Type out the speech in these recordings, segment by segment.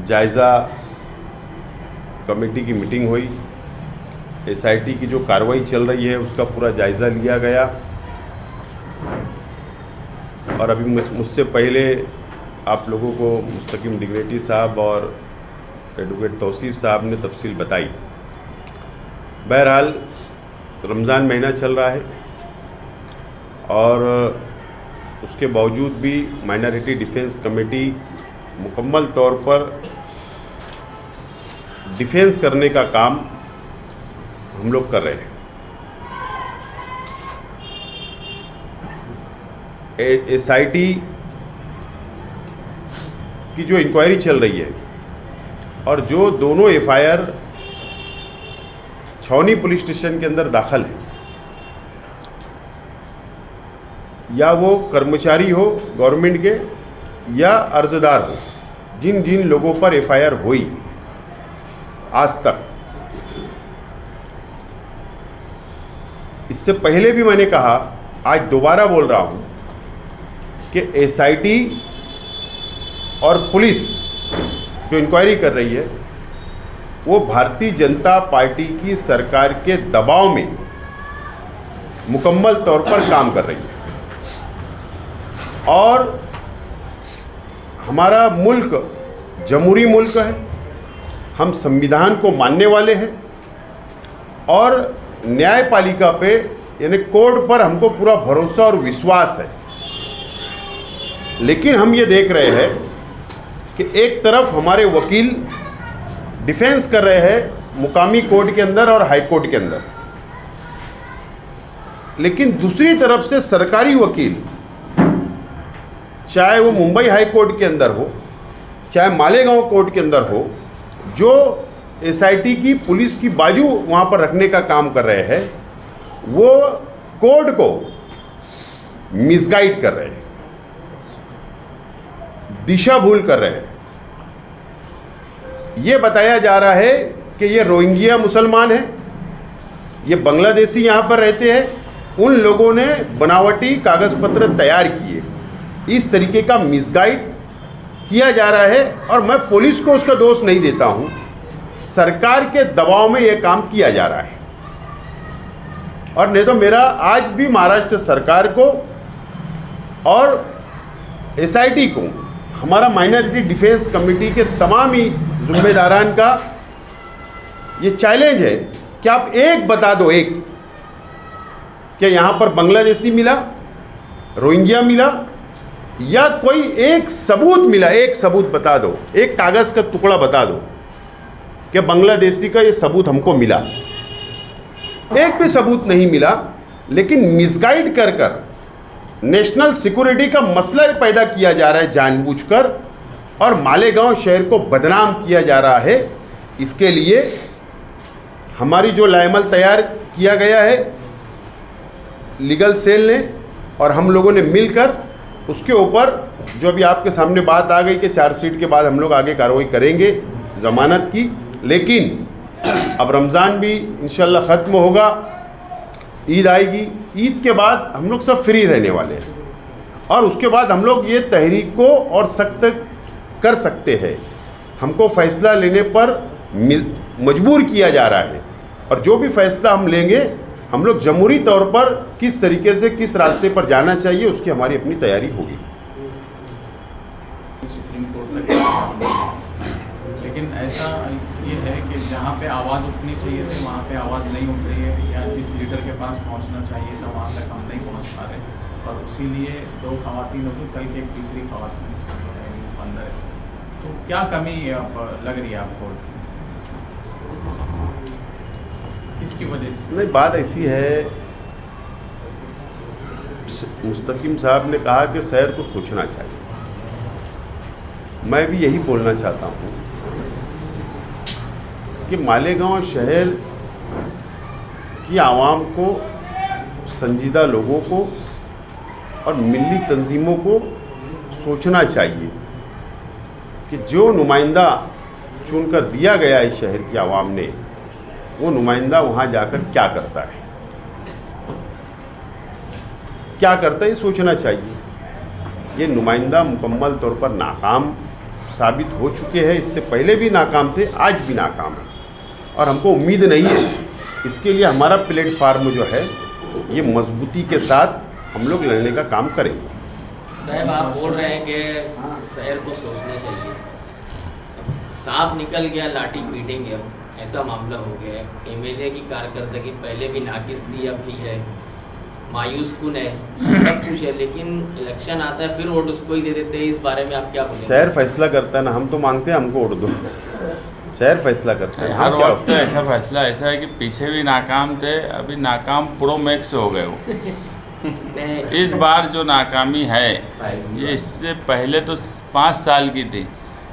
जायज़ा कमेटी की मीटिंग हुई। एसआईटी की जो कार्रवाई चल रही है उसका पूरा जायज़ा लिया गया और अभी मुझसे पहले आप लोगों को मुस्तकीम डिग्रेटी साहब और एडवोकेट तौसीफ साहब ने तफसील बताई। बहरहाल रमज़ान महीना चल रहा है और उसके बावजूद भी माइनॉरिटी डिफेंस कमेटी मुकम्मल तौर पर डिफेंस करने का काम हम लोग कर रहे हैं। एसआईटी की जो इंक्वायरी चल रही है और जो दोनों एफआईआर छावनी पुलिस स्टेशन के अंदर दाखिल है, या वो कर्मचारी हो गवर्नमेंट के या अर्जदार हो, जिन जिन लोगों पर एफआईआर हुई आज तक, इससे पहले भी मैंने कहा, आज दोबारा बोल रहा हूं कि एसआईटी और पुलिस जो इंक्वायरी कर रही है वो भारतीय जनता पार्टी की सरकार के दबाव में मुकम्मल तौर पर काम कर रही है। और हमारा मुल्क जमहूरी मुल्क है, हम संविधान को मानने वाले हैं और न्यायपालिका पे यानी कोर्ट पर हमको पूरा भरोसा और विश्वास है। लेकिन हम ये देख रहे हैं कि एक तरफ हमारे वकील डिफेंस कर रहे हैं मुकामी कोर्ट के अंदर और हाई कोर्ट के अंदर, लेकिन दूसरी तरफ से सरकारी वकील, चाहे वो मुंबई हाई कोर्ट के अंदर हो चाहे मालेगांव कोर्ट के अंदर हो, जो एसआईटी की पुलिस की बाजू वहाँ पर रखने का काम कर रहे हैं, वो कोर्ट को मिसगाइड कर रहे हैं, दिशा भूल कर रहे हैं। ये बताया जा रहा है कि ये रोहिंग्या मुसलमान हैं, ये बांग्लादेशी यहाँ पर रहते हैं, उन लोगों ने बनावटी कागज़ पत्र तैयार किए, इस तरीके का मिसगाइड किया जा रहा है। और मैं पुलिस को उसका दोष नहीं देता हूँ, सरकार के दबाव में यह काम किया जा रहा है। और नहीं तो मेरा आज भी महाराष्ट्र सरकार को और एसआईटी को, हमारा माइनॉरिटी डिफेंस कमेटी के तमाम ही जिम्मेदारान का ये चैलेंज है कि आप एक बता दो, एक कि यहाँ पर बांग्लादेशी मिला, रोहिंग्या मिला, या कोई एक सबूत मिला, एक सबूत बता दो, एक कागज़ का टुकड़ा बता दो कि बांग्लादेशी का ये सबूत हमको मिला। एक भी सबूत नहीं मिला, लेकिन मिसगाइड कर कर नेशनल सिक्योरिटी का मसला पैदा किया जा रहा है जानबूझकर, और मालेगांव शहर को बदनाम किया जा रहा है। इसके लिए हमारी जो लाएमल तैयार किया गया है लीगल सेल ने और हम लोगों ने मिलकर, उसके ऊपर जो अभी आपके सामने बात आ गई कि चार्जशीट के बाद हम लोग आगे कार्रवाई करेंगे ज़मानत की। लेकिन अब रमज़ान भी इंशाल्लाह ख़त्म होगा, ईद आएगी, ईद के बाद हम लोग सब फ्री रहने वाले हैं और उसके बाद हम लोग ये तहरीक को और सख्त कर सकते हैं। हमको फ़ैसला लेने पर मजबूर किया जा रहा है और जो भी फ़ैसला हम लेंगे, हम लोग जमहूरी तौर पर किस तरीके से किस रास्ते पर जाना चाहिए उसकी हमारी अपनी तैयारी होगी। सुप्रीम कोर्ट तक, लेकिन ऐसा ये है कि जहाँ पे आवाज़ उठनी चाहिए थी वहाँ पे आवाज़ नहीं उठ रही है, या जिस लीडर के पास पहुँचना चाहिए था वहाँ तक हम नहीं पहुँच पा रहे, और इसीलिए 2 खवातीन होगी, कल की एक तीसरी खवातीन अंदर है। तो क्या कमी लग रही है आपको, किसकी वजह से? नहीं, बात ऐसी है, मुस्तकीम साहब ने कहा कि शहर को सोचना चाहिए। मैं भी यही बोलना चाहता हूँ कि मालेगांव शहर की आवाम को, संजीदा लोगों को और मिली तंजीमों को सोचना चाहिए कि जो नुमाइंदा चुनकर दिया गया है शहर की आवाम ने, वो नुमाइंदा वहाँ जाकर क्या करता है, ये सोचना चाहिए। ये नुमाइंदा मुकम्मल तौर पर नाकाम साबित हो चुके हैं, इससे पहले भी नाकाम थे, आज भी नाकाम है, और हमको उम्मीद नहीं है। इसके लिए हमारा प्लेटफार्म जो है ये मजबूती के साथ हम लोग लड़ने का काम करेंगे। साहब आप बोल रहे हैं कि शहर को सोचना चाहिए, सांप निकल गया लाठी पीटेंगे, अब ऐसा मामला हो गया है। एमएलए की कारकर्दगी पहले भी नाकिस थी, अब भी है, मायूस कुन है, सब कुछ है, लेकिन इलेक्शन आता है फिर वोट उसको ही दे देते हैं। इस बारे में आप क्या बोलेंगे? शहर फैसला करता है ना, हम तो मांगते हैं हमको वोट दो, शहर फैसला करता है। हर हाँ, क्या वक्त ऐसा फैसला ऐसा है कि पीछे भी नाकाम थे, अभी नाकाम प्रो मैक्स हो गए वो। इस बार जो नाकामी है ये इससे पहले तो 5 साल की थी,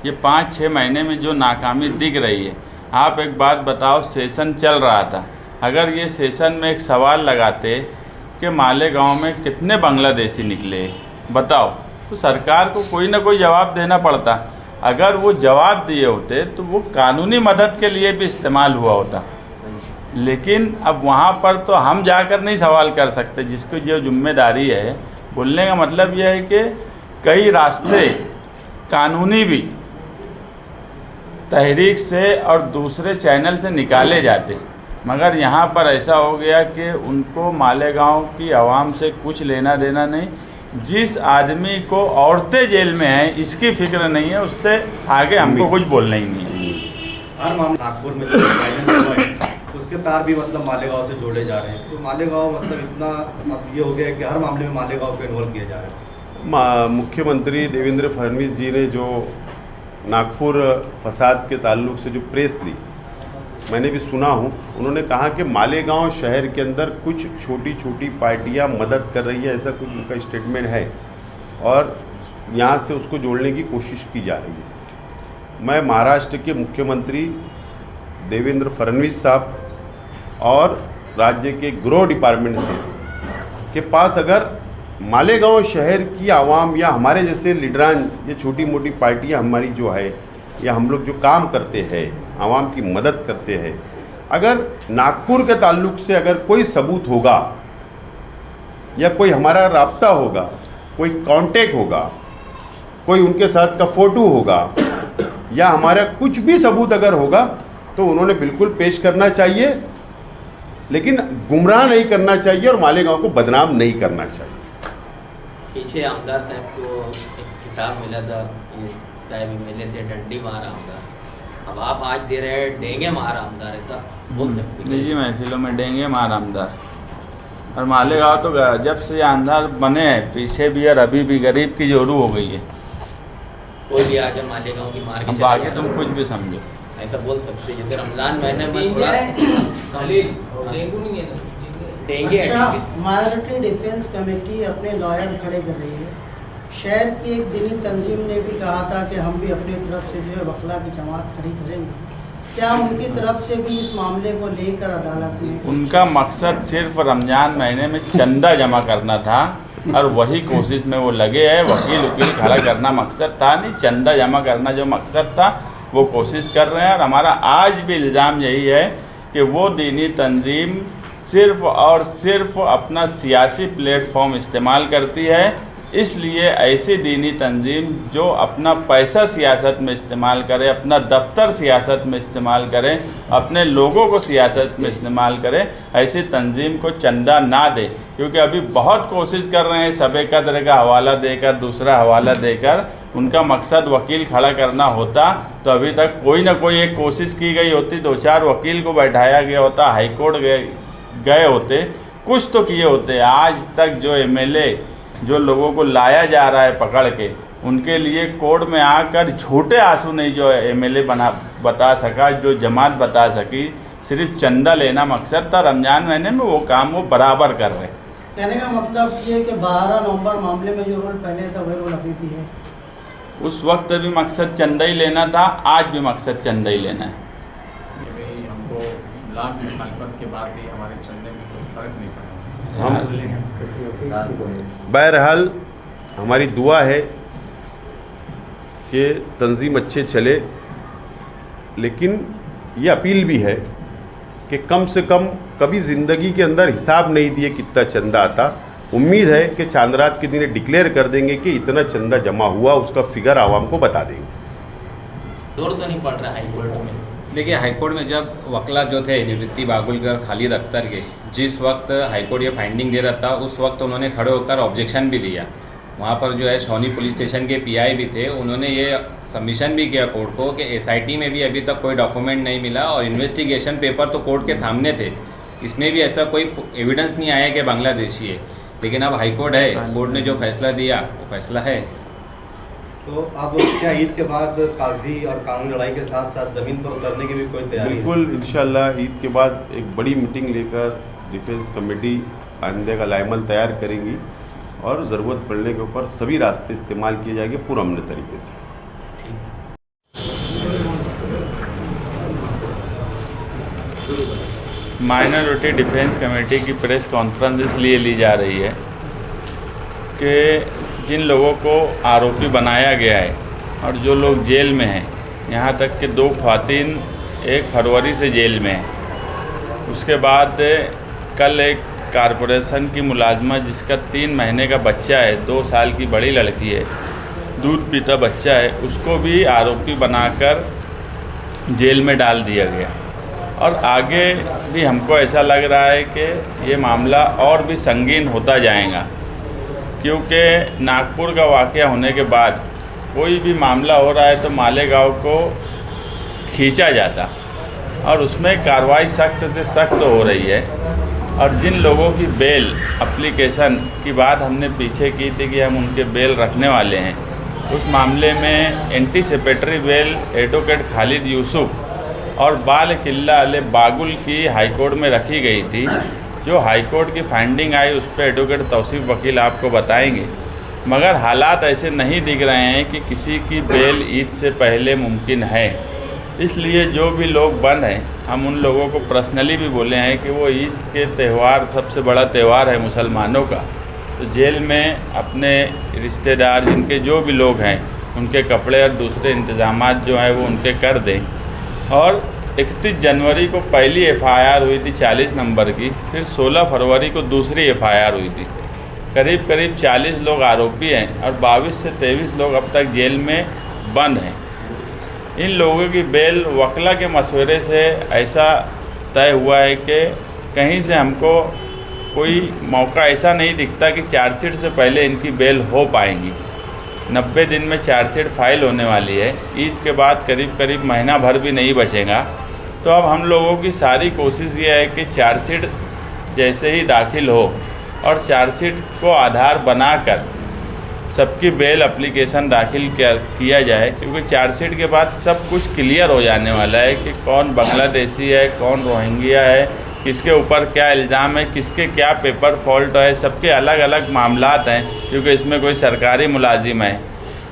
ये 5-6 महीने में जो नाकामी दिख रही है। आप एक बात बताओ, सेशन चल रहा था, अगर ये सेशन में एक सवाल लगाते कि मालेगांव में कितने बांग्लादेशी निकले, बताओ, तो सरकार को कोई ना कोई जवाब देना पड़ता। अगर वो जवाब दिए होते तो वो कानूनी मदद के लिए भी इस्तेमाल हुआ होता, लेकिन अब वहाँ पर तो हम जाकर नहीं सवाल कर सकते। जिसको जो जिम्मेदारी है, बोलने का मतलब यह है कि कई रास्ते कानूनी भी तहरीक से और दूसरे चैनल से निकाले जाते, मगर यहाँ पर ऐसा हो गया कि उनको मालेगांव की आवाम से कुछ लेना देना नहीं। जिस आदमी को औरतें जेल में हैं इसकी फिक्र नहीं है, उससे आगे हमको कुछ बोलना ही नहीं है। हर मामला नागपुर में जो वायलेंस हुआ है उसके तार भी मतलब मालेगांव से जोड़े जा रहे हैं, तो मालेगांव मतलब इतना अब ये हो गया है कि हर मामले में मालेगांव को इन्वॉल्व किया जा रहा है। मुख्यमंत्री देवेंद्र फडणवीस जी ने जो नागपुर फसाद के ताल्लुक से जो प्रेस ली, मैंने भी सुना हूँ, उन्होंने कहा कि मालेगांव शहर के अंदर कुछ छोटी छोटी पार्टियां मदद कर रही है, ऐसा कुछ उनका स्टेटमेंट है, और यहाँ से उसको जोड़ने की कोशिश की जा रही है। मैं महाराष्ट्र के मुख्यमंत्री देवेंद्र फडणवीस साहब और राज्य के गृह डिपार्टमेंट से के पास अगर मालेगांव शहर की आवाम या हमारे जैसे लीडरान, ये छोटी मोटी पार्टियां हमारी जो है, या हम लोग जो काम करते हैं, आवाम की मदद करते हैं, अगर नागपुर के ताल्लुक से अगर कोई सबूत होगा या कोई हमारा राब्ता होगा, कोई कांटेक्ट होगा, कोई उनके साथ का फ़ोटो होगा, या हमारा कुछ भी सबूत अगर होगा तो उन्होंने बिल्कुल पेश करना चाहिए, लेकिन गुमराह नहीं करना चाहिए और मालेगांव को बदनाम नहीं करना चाहिए। पीछे आमदार साहब को एक खिताब मिला था, ये साहब एमएलए थे, डंडी मार आमदार, अब आप आज दे रहे हैं डेंगे मार आमदार, ऐसा बोल सकते हैं? निजी महफिलों में डेंगे मार आमदार, और मालेगांव तो जब से आमदार बने हैं पीछे भी और अभी भी गरीब की जोरू हो गई है। कोई भी आके मालेगांव की मार के अब चला आगे गया, तुम कुछ भी समझो, ऐसा बोल सकते हैं? जैसे रमजान महीने में थोड़ा डेंगू अच्छा, माइनॉरिटी डिफेंस कमेटी अपने लॉयर खड़े कर रही है। शहर की एक दीनी तंजीम ने भी कहा था कि हम भी अपनी तरफ से जो है वकला की जमात खड़ी करेंगे। क्या उनकी तरफ से भी इस मामले को लेकर अदालत में? उनका मकसद सिर्फ रमज़ान महीने में चंदा जमा करना था और वही कोशिश में वो लगे हैं। वकील खड़ा करना मकसद था नहीं, चंदा जमा करना जो मकसद था वो कोशिश कर रहे हैं। और हमारा आज भी इल्ज़ाम यही है कि वो दीनी तंजीम सिर्फ़ और सिर्फ अपना सियासी प्लेटफॉर्म इस्तेमाल करती है। इसलिए ऐसी दीनी तंजीम जो अपना पैसा सियासत में इस्तेमाल करे, अपना दफ्तर सियासत में इस्तेमाल करे, अपने लोगों को सियासत में इस्तेमाल करे, ऐसी तंजीम को चंदा ना दे। क्योंकि अभी बहुत कोशिश कर रहे हैं सबे कदर का हवाला देकर, दूसरा हवाला देकर। उनका मकसद वकील खड़ा करना होता तो अभी तक कोई ना कोई एक कोशिश की गई होती, 2-4 वकील को बैठाया गया होता, हाईकोर्ट गए होते, कुछ तो किए होते। आज तक जो एमएलए जो लोगों को लाया जा रहा है पकड़ के, उनके लिए कोर्ट में आकर झूठे आंसू नहीं जो एमएलए बता सका, जो जमात बता सकी। सिर्फ चंदा लेना मकसद था। रमज़ान महीने में वो काम वो बराबर कर रहे। कहने का मतलब ये कि 12 नवंबर मामले में जो रोल पहले था वही रोल अभी भी है। उस वक्त भी मकसद चंदा ही लेना था, आज भी मकसद चंदा ही लेना है। हमको लाख मुखालफत के बाद भी हमारे चंदे में कोई फर्क नहीं पड़ा। बहरहाल हमारी दुआ है कि तंजीम अच्छे चले, लेकिन ये अपील भी है कि कम से कम कभी ज़िंदगी के अंदर हिसाब नहीं दिए कितना चंदा आता। उम्मीद है कि चांद रात के दिन डिक्लेयर कर देंगे कि इतना चंदा जमा हुआ, उसका फिगर आवाम को बता देंगे। जोर तो नहीं पड़ रहा हाई कोर्ट में? देखिए, हाईकोर्ट में जब वकला जो थे निवृत्ति बागुलकर, खालिद अख्तर के, जिस वक्त हाईकोर्ट ये फाइंडिंग दे रहा था उस वक्त उन्होंने खड़े होकर ऑब्जेक्शन भी दिया। वहाँ पर जो है सोनी पुलिस स्टेशन के पीआई भी थे, उन्होंने ये सबमिशन भी किया कोर्ट को कि एसआईटी में भी अभी तक कोई डॉक्यूमेंट नहीं मिला और इन्वेस्टिगेशन पेपर तो कोर्ट के सामने थे, इसमें भी ऐसा कोई एविडेंस नहीं आया कि बांग्लादेशी है। लेकिन अब हाईकोर्ट है, कोर्ट ने जो फैसला दिया वो फैसला है। तो अब क्या ईद के बाद कागजी और कानूनी लड़ाई के साथ साथ ज़मीन पर उतरने की भी कोई तैयारी है? बिल्कुल, इंशाल्लाह ईद के बाद एक बड़ी मीटिंग लेकर डिफेंस कमेटी आइंदे का लाइमल तैयार करेंगी और ज़रूरत पड़ने के ऊपर सभी रास्ते इस्तेमाल किए जाएंगे पुरअमन तरीके से। माइनॉरिटी डिफेंस कमेटी की प्रेस कॉन्फ्रेंस इसलिए ली जा रही है कि जिन लोगों को आरोपी बनाया गया है और जो लोग जेल में हैं, यहाँ तक कि 2 ख़वातीन 1 फरवरी से जेल में हैं। उसके बाद कल एक कारपोरेशन की मुलाजमा जिसका 3 महीने का बच्चा है, 2 साल की बड़ी लड़की है, दूध पीता बच्चा है, उसको भी आरोपी बनाकर जेल में डाल दिया गया। और आगे भी हमको ऐसा लग रहा है कि ये मामला और भी संगीन होता जाएगा, क्योंकि नागपुर का वाक़या होने के बाद कोई भी मामला हो रहा है तो मालेगांव को खींचा जाता और उसमें कार्रवाई सख्त से सख्त हो रही है। और जिन लोगों की बेल एप्लीकेशन की बात हमने पीछे की थी कि हम उनके बेल रखने वाले हैं, उस मामले में anticipatory bail advocate Khalid Yusuf और बाल किल्ला अले बागुल की हाईकोर्ट में रखी गई थी। जो हाईकोर्ट की फाइंडिंग आई उस पर एडवोकेट तौसीफ वकील आपको बताएंगे, मगर हालात ऐसे नहीं दिख रहे हैं कि किसी की बेल ईद से पहले मुमकिन है। इसलिए जो भी लोग बंद हैं, हम उन लोगों को पर्सनली भी बोले हैं कि वो ईद के त्यौहार सबसे बड़ा त्यौहार है मुसलमानों का, तो जेल में अपने रिश्तेदार जिनके जो भी लोग हैं उनके कपड़े और दूसरे इंतज़ामात जो हैं वो उनके कर दें। और 31 जनवरी को पहली एफआईआर हुई थी 40 नंबर की, फिर 16 फरवरी को दूसरी एफआईआर हुई थी। करीब करीब 40 लोग आरोपी हैं और 22 से 23 लोग अब तक जेल में बंद हैं। इन लोगों की बेल वकला के मशवरे से ऐसा तय हुआ है कि कहीं से हमको कोई मौका ऐसा नहीं दिखता कि चार्जशीट से पहले इनकी बेल हो पाएंगी। 90 दिन में चार्जशीट फाइल होने वाली है। ईद के बाद करीब करीब महीना भर भी नहीं बचेगा। तो अब हम लोगों की सारी कोशिश ये है कि चार्जशीट जैसे ही दाखिल हो और चार्जशीट को आधार बनाकर सबकी बेल एप्लीकेशन दाखिल किया जाए, क्योंकि चार्जशीट के बाद सब कुछ क्लियर हो जाने वाला है कि कौन बांग्लादेशी है, कौन रोहिंग्या है, किसके ऊपर क्या इल्ज़ाम है, किसके क्या पेपर फॉल्ट है। सबके अलग अलग मामलात हैं, क्योंकि इसमें कोई सरकारी मुलाजिम है,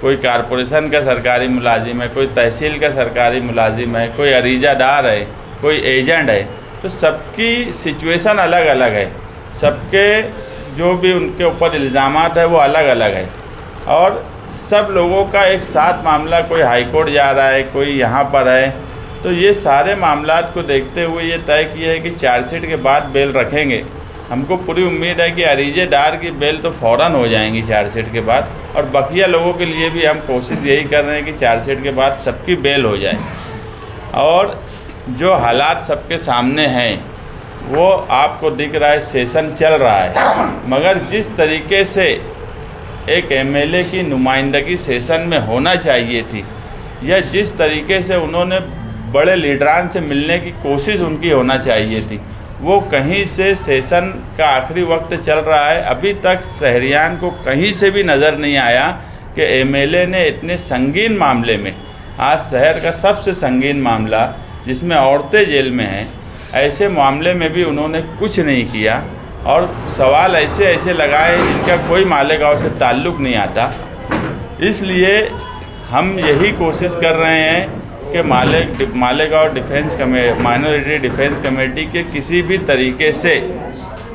कोई कारपोरेशन का सरकारी मुलाजिम है, कोई तहसील का सरकारी मुलाजिम है, कोई अरीजादार है, कोई एजेंट है। तो सबकी सिचुएशन अलग अलग है, सबके जो भी उनके ऊपर इल्ज़ामात है वो अलग अलग है। और सब लोगों का एक साथ मामला, कोई हाई कोर्ट जा रहा है, कोई यहाँ पर है। तो ये सारे मामलात को देखते हुए ये तय किया है कि चार्जशीट के बाद बेल रखेंगे। हमको पूरी उम्मीद है कि अरीजेदार की बेल तो फ़ौरन हो जाएंगी चार्जशीट के बाद, और बकिया लोगों के लिए भी हम कोशिश यही कर रहे हैं कि चार्जशीट के बाद सबकी बेल हो जाए। और जो हालात सबके सामने हैं वो आपको दिख रहा है, सेशन चल रहा है, मगर जिस तरीके से एक एमएलए की नुमाइंदगी सेशन में होना चाहिए थी, या जिस तरीके से उन्होंने बड़े लीडरान से मिलने की कोशिश उनकी होना चाहिए थी, वो कहीं से सेशन का आखिरी वक्त चल रहा है। अभी तक शहरियान को कहीं से भी नज़र नहीं आया कि एमएलए ने इतने संगीन मामले में, आज शहर का सबसे संगीन मामला जिसमें औरतें जेल में हैं, ऐसे मामले में भी उन्होंने कुछ नहीं किया और सवाल ऐसे ऐसे लगाए जिनका कोई मालेगांव से ताल्लुक़ नहीं आता। इसलिए हम यही कोशिश कर रहे हैं कि Malegaon defence minority defence committee के किसी भी तरीके से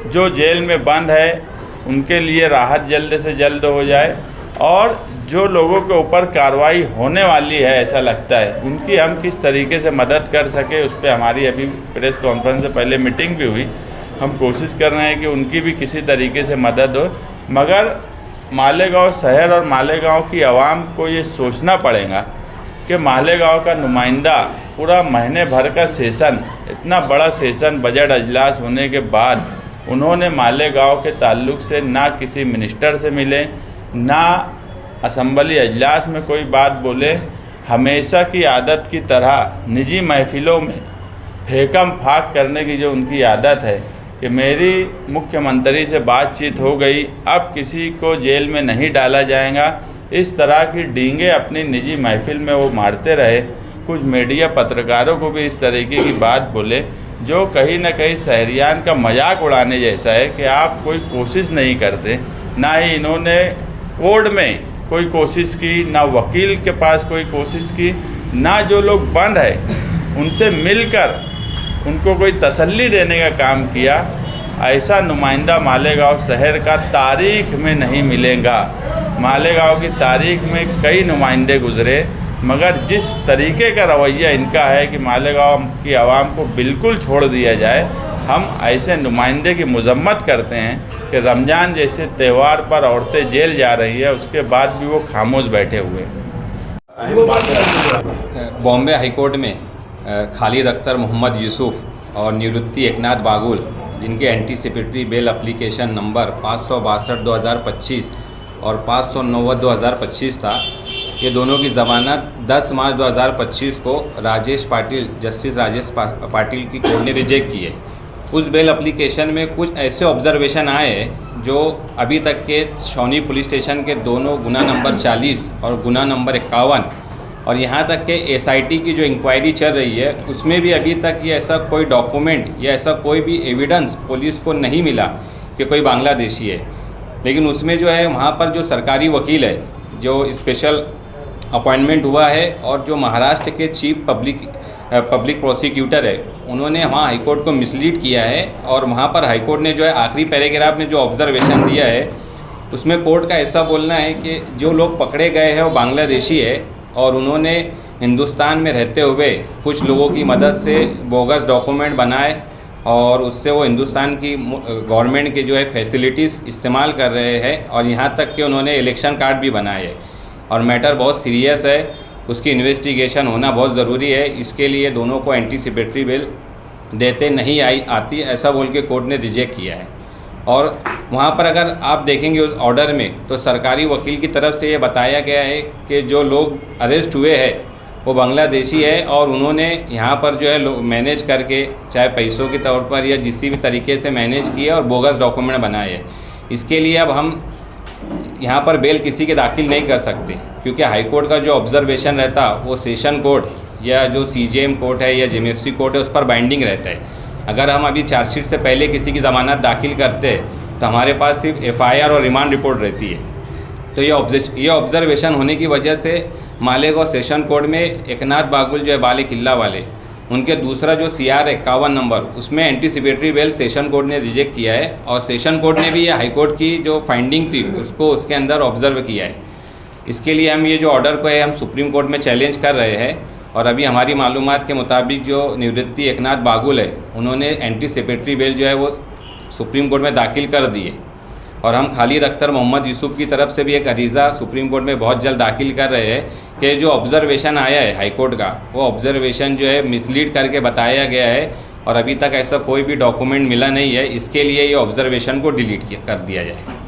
जो जेल में बंद है उनके लिए राहत जल्द से जल्द हो जाए, और जो लोगों के ऊपर कार्रवाई होने वाली है ऐसा लगता है, उनकी हम किस तरीके से मदद कर सके उस पर हमारी अभी प्रेस कॉन्फ्रेंस से पहले मीटिंग भी हुई। हम कोशिश कर रहे हैं कि उनकी भी किसी तरीके से मदद हो, मगर मालेगांव शहर और मालेगांव की आवाम को ये सोचना पड़ेगा कि मालेगांव का नुमाइंदा पूरा महीने भर का सेशन, इतना बड़ा सेशन बजट अजलास होने के बाद उन्होंने मालेगांव के ताल्लुक से ना किसी मिनिस्टर से मिले, ना असम्बली अजलास में कोई बात बोले। हमेशा की आदत की तरह निजी महफिलों में फेकम फाक करने की जो उनकी आदत है कि मेरी मुख्यमंत्री से बातचीत हो गई, अब किसी को जेल में नहीं डाला जाएगा, इस तरह की डींगे अपनी निजी महफिल में वो मारते रहे। कुछ मीडिया पत्रकारों को भी इस तरीके की बात बोले जो कहीं ना कहीं शहरियान का मजाक उड़ाने जैसा है कि आप कोई कोशिश नहीं करते। ना ही इन्होंने कोर्ट में कोई कोशिश की, ना वकील के पास कोई कोशिश की, ना जो लोग बंद है उनसे मिलकर उनको कोई तसल्ली देने का काम किया। ऐसा नुमाइंदा मालेगांव शहर का तारीख में नहीं मिलेगा। मालेगांव की तारीख में कई नुमाइंदे गुजरे, मगर जिस तरीके का रवैया इनका है कि मालेगांव की आवाम को बिल्कुल छोड़ दिया जाए, हम ऐसे नुमाइंदे की मजम्मत करते हैं कि रमज़ान जैसे त्यौहार पर औरतें जेल जा रही है, उसके बाद भी वो खामोश बैठे हुए हैं। बॉम्बे हाईकोर्ट में खालिद अख्तर मोहम्मद यूसुफ और निवृत्ति एकनाथ बागुल, जिनके एंटीसिपेटरी बेल एप्लीकेशन नंबर 562/2025 और 590/2025 था, ये दोनों की ज़मानत 10 मार्च 2025 को जस्टिस राजेश पाटिल की कोर्ट ने रिजेक्ट की है। उस बेल एप्लीकेशन में कुछ ऐसे ऑब्जर्वेशन आए हैं जो अभी तक के शौनी पुलिस स्टेशन के दोनों गुना नंबर 40 और गुना नंबर 51 और यहाँ तक के एसआईटी की जो इंक्वायरी चल रही है उसमें भी अभी तक ये ऐसा कोई डॉक्यूमेंट या ऐसा कोई भी एविडेंस पुलिस को नहीं मिला कि कोई बांग्लादेशी है। लेकिन उसमें जो है वहाँ पर जो सरकारी वकील है, जो स्पेशल अपॉइंटमेंट हुआ है, और जो महाराष्ट्र के चीफ पब्लिक प्रोसिक्यूटर है, उन्होंने वहाँ हाईकोर्ट को मिसलीड किया है। और वहाँ पर हाईकोर्ट ने जो है आखिरी पैराग्राफ में जो ऑब्जर्वेशन दिया है उसमें कोर्ट का ऐसा बोलना है कि जो लोग पकड़े गए हैं वो बांग्लादेशी है और उन्होंने हिंदुस्तान में रहते हुए कुछ लोगों की मदद से बोगस डॉक्यूमेंट बनाए और उससे वो हिंदुस्तान की गवर्नमेंट के जो है फैसिलिटीज़ इस्तेमाल कर रहे हैं, और यहाँ तक कि उन्होंने इलेक्शन कार्ड भी बनाए हैं। और मैटर बहुत सीरियस है, उसकी इन्वेस्टिगेशन होना बहुत ज़रूरी है। इसके लिए दोनों को एंटीसिपेटरी बेल देते नहीं आती, ऐसा बोल के कोर्ट ने रिजेक्ट किया है। और वहाँ पर अगर आप देखेंगे उस ऑर्डर में तो सरकारी वकील की तरफ से ये बताया गया है कि जो लोग अरेस्ट हुए हैं वो बांग्लादेशी है और उन्होंने यहाँ पर जो है मैनेज करके, चाहे पैसों के तौर पर या किसी भी तरीके से मैनेज किया और बोगस डॉक्यूमेंट बनाए हैं। इसके लिए अब हम यहाँ पर बेल किसी के दाखिल नहीं कर सकते, क्योंकि हाईकोर्ट का जो ऑब्जर्वेशन रहता वो सेशन कोर्ट या जो सीजेएम कोर्ट है या जेएमएफसी कोर्ट है उस पर बाइंडिंग रहता है। अगर हम अभी चार्जशीट से पहले किसी की ज़मानत दाखिल करते तो हमारे पास सिर्फ एफआईआर और रिमांड रिपोर्ट रहती है। तो ये ऑब्जर्वेशन होने की वजह से मालेगांव सेशन कोर्ट में एकनाथ बागुल जो है बाले किला वाले, उनके दूसरा जो CR है 51 नंबर, उसमें एंटीसिपेटरी बेल सेशन कोर्ट ने रिजेक्ट किया है और सेशन कोर्ट ने भी ये हाई कोर्ट की जो फाइंडिंग थी उसको उसके अंदर ऑब्जर्व किया है। इसके लिए हम ये जो ऑर्डर को है हम सुप्रीम कोर्ट में चैलेंज कर रहे हैं। और अभी हमारी मालूमात के मुताबिक जो निवृत्ति एकनाथ बागुल है उन्होंने एंटीसिपेटरी बेल जो है वो सुप्रीम कोर्ट में दाखिल कर दी है। और हम खालिद अख्तर मोहम्मद यूसुफ की तरफ से भी एक अरीज़ा सुप्रीम कोर्ट में बहुत जल्द दाखिल कर रहे हैं कि जो ऑब्जर्वेशन आया है हाईकोर्ट का, वो ऑब्जर्वेशन जो है मिसलीड करके बताया गया है और अभी तक ऐसा कोई भी डॉक्यूमेंट मिला नहीं है। इसके लिए ये ऑब्जर्वेशन को डिलीट कर दिया जाए।